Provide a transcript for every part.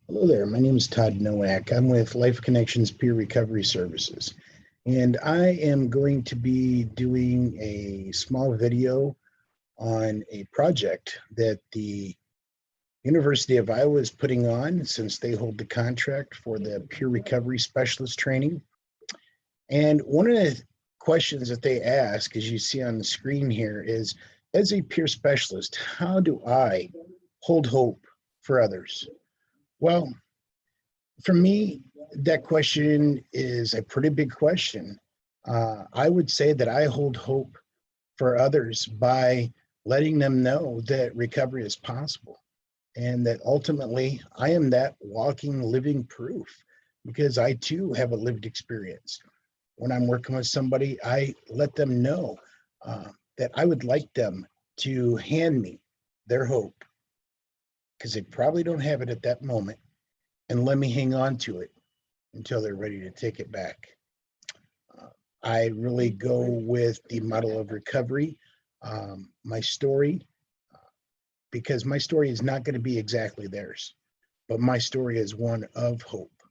Hello there, my name is Todd Nowak. I'm with Life Connections Peer Recovery Services, and I am going to be doing a small video on a project that the University of Iowa is putting on since they hold the contract for the peer recovery specialist training. And one of the questions that they ask, as you see on the screen here, is, as a peer specialist, how do I hold hope for others? Well, for me, that question is a pretty big question. I would say that I hold hope for others by letting them know that recovery is possible and that ultimately I am that walking, living proof because I too have a lived experience. When I'm working with somebody, I let them know that I would like them to hand me their hope because they probably don't have it at that moment, and let me hang on to it until they're ready to take it back. I really go with the model of recovery, my story, because my story is not going to be exactly theirs, but my story is one of hope.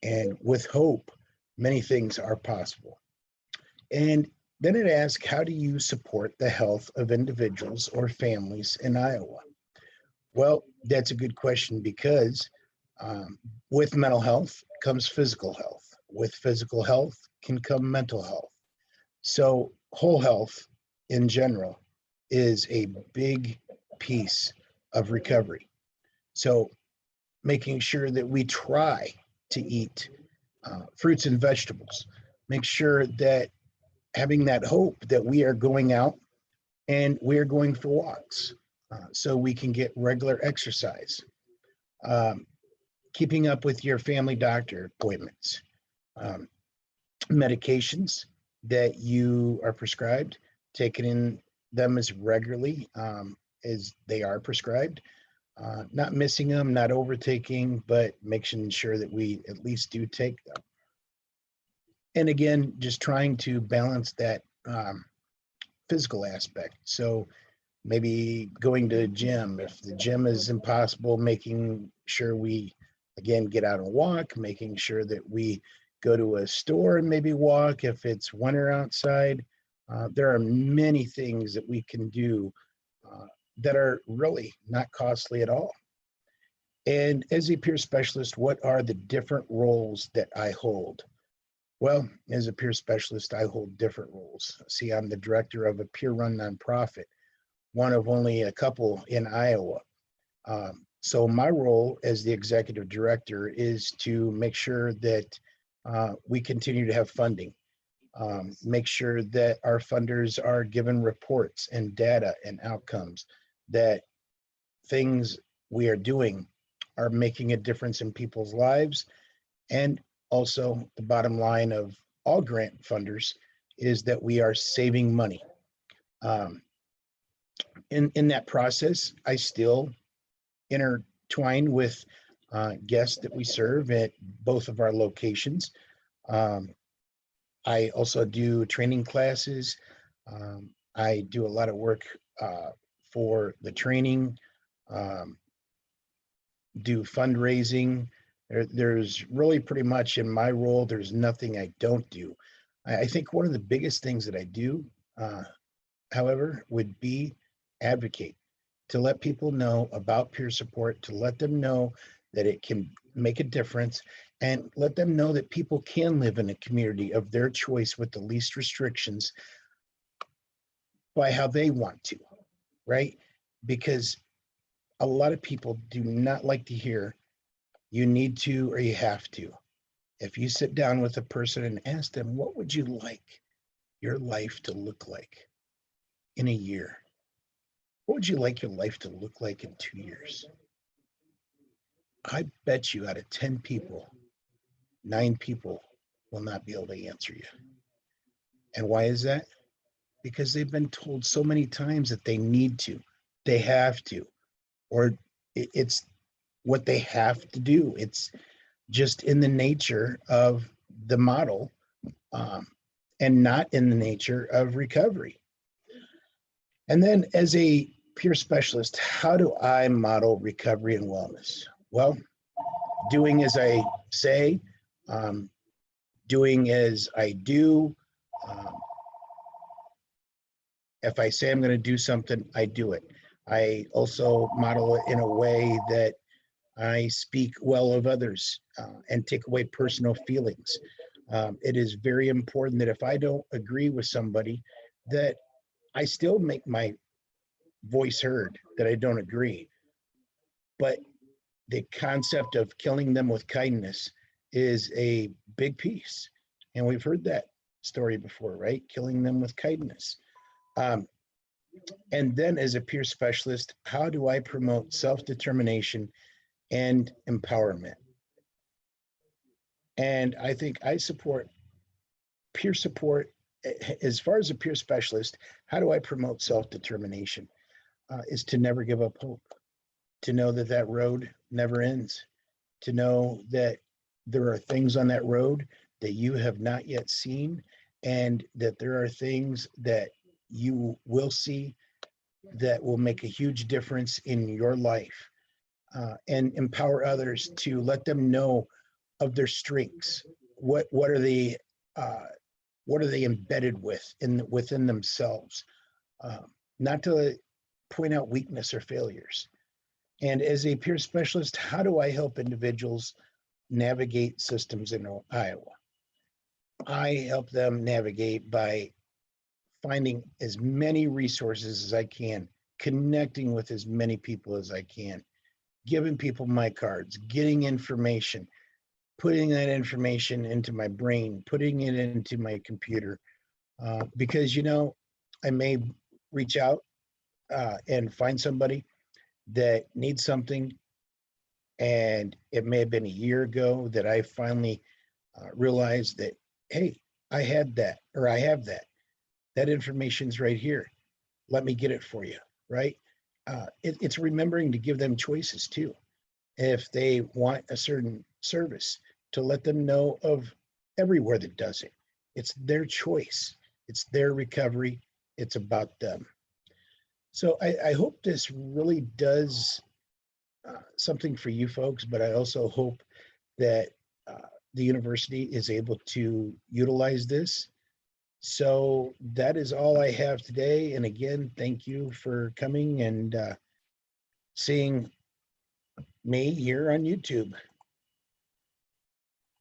And with hope, many things are possible. And then it asks, how do you support the health of individuals or families in Iowa? Well, that's a good question because with mental health comes physical health. With physical health can come mental health. So whole health in general is a big piece of recovery. So making sure that we try to eat fruits and vegetables, make sure that having that hope that we are going out and we are going for walks so we can get regular exercise. Keeping up with your family doctor appointments, medications that you are prescribed, taking in them as regularly as they are prescribed, not missing them, not overtaking, but making sure that we at least do take them. And again, just trying to balance that physical aspect. So maybe going to a gym, if the gym is impossible, making sure we again get out and walk, making sure that we go to a store and maybe walk if it's winter outside. There are many things that we can do that are really not costly at all. And as a peer specialist, what are the different roles that I hold? Well, as a peer specialist, I hold different roles. See, I'm the director of a peer-run nonprofit, one of only a couple in Iowa. So my role as the executive director is to make sure that we continue to have funding, make sure that our funders are given reports and data and outcomes, that things we are doing are making a difference in people's lives. And also the bottom line of all grant funders is that we are saving money. In that process, I still intertwine with guests that we serve at both of our locations. I also do training classes. I do a lot of work for the training, do fundraising. There's really pretty much in my role, there's nothing I don't do. I think one of the biggest things that I do, however, would be advocate, to let people know about peer support, to let them know that it can make a difference, and let them know that people can live in a community of their choice with the least restrictions by how they want to, right? Because a lot of people do not like to hear you need to or you have to. If you sit down with a person and ask them, what would you like your life to look like in a year? What would you like your life to look like in 2 years? I bet you out of 10 people, 9 people will not be able to answer you. And why is that? Because they've been told so many times that they need to, they have to, or it's what they have to do. It's just in the nature of the model and not in the nature of recovery. And then as a peer specialist, how do I model recovery and wellness? Well, doing as I say, um, doing as I do. Um, if I say I'm going to do something, I do it. I also model it in a way that I speak well of others and take away personal feelings. It is very important that if I don't agree with somebody, that I still make my voice heard, that I don't agree. But the concept of killing them with kindness is a big piece. And we've heard that story before, right? Killing them with kindness. Um, and then as a peer specialist, how do I promote self-determination and empowerment? And I think I support peer support. As far as a peer specialist, how do I promote self-determination? Is to never give up hope, to know that that road never ends, to know that there are things on that road that you have not yet seen, and that there are things that you will see that will make a huge difference in your life, and empower others to let them know of their strengths. What are they uh, what are they embedded within themselves? Not to point out weakness or failures. And as a peer specialist, how do I help individuals navigate systems in Iowa? I help them navigate by finding as many resources as I can, connecting with as many people as I can, giving people my cards, getting information, putting that information into my brain, putting it into my computer. Because, I may reach out and find somebody that needs something, and it may have been a year ago that I finally realized that, hey, I had that, or I have that. That information's right here. Let me get it for you, right? It's remembering to give them choices too. If they want a certain service, to let them know of everywhere that does it. It's their choice. It's their recovery. It's about them. So I hope this really does something for you folks, but I also hope that the university is able to utilize this. So that is all I have today. And again, thank you for coming and seeing me here on YouTube.